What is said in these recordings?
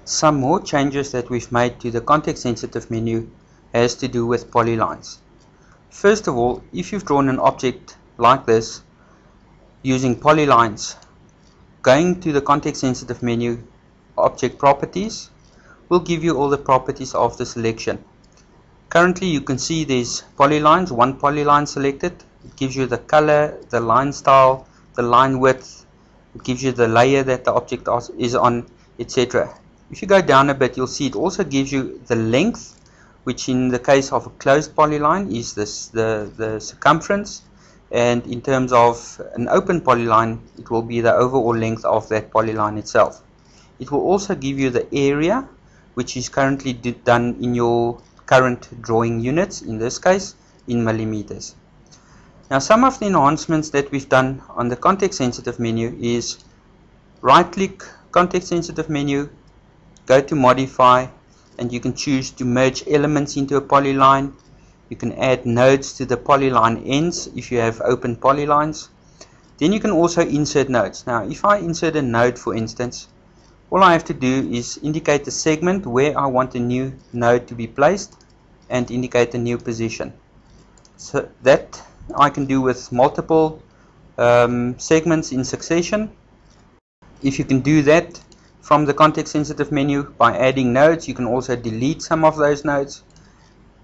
Some more changes that we've made to the context sensitive menu has to do with polylines. First of all, if you've drawn an object like this using polylines, going to the context sensitive menu, object properties, will give you all the properties of the selection. Currently you can see there's polylines, one polyline selected. It gives you the color, the line style, the line width, it gives you the layer that the object is on, etc. If you go down a bit, you'll see it also gives you the length, which in the case of a closed polyline is the circumference, and in terms of an open polyline it will be the overall length of that polyline itself. It will also give you the area, which is currently done in your current drawing units, in this case in millimeters. Now, some of the enhancements that we've done on the context sensitive menu is right click context sensitive menu, go to modify, and you can choose to merge elements into a polyline. You can add nodes to the polyline ends if you have open polylines. Then you can also insert nodes. Now if I insert a node, for instance, all I have to do is indicate the segment where I want a new node to be placed and indicate a new position. So that I can do with multiple segments in succession. If you can do that from the context sensitive menu by adding nodes, you can also delete some of those nodes.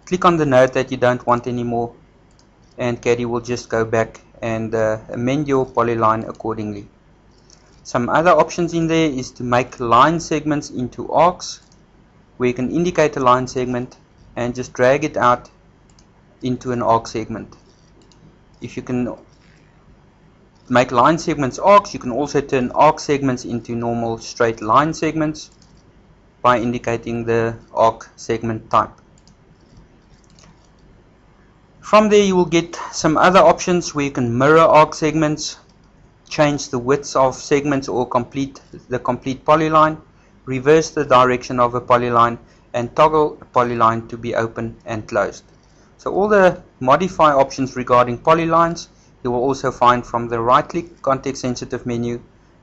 Click on the node that you don't want anymore, and Caddie will just go back and amend your polyline accordingly. Some other options in there is to make line segments into arcs, where you can indicate a line segment and just drag it out into an arc segment. If you can make line segments arcs, you can also turn arc segments into normal straight line segments by indicating the arc segment type. From there you will get some other options where you can mirror arc segments, change the widths of segments or the complete polyline, reverse the direction of a polyline, and toggle a polyline to be open and closed. So all the modify options regarding polylines you will also find from the right click context sensitive menu,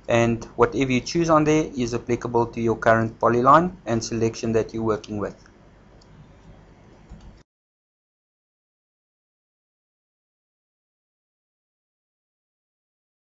and whatever you choose on there is applicable to your current polyline and selection that you're working with.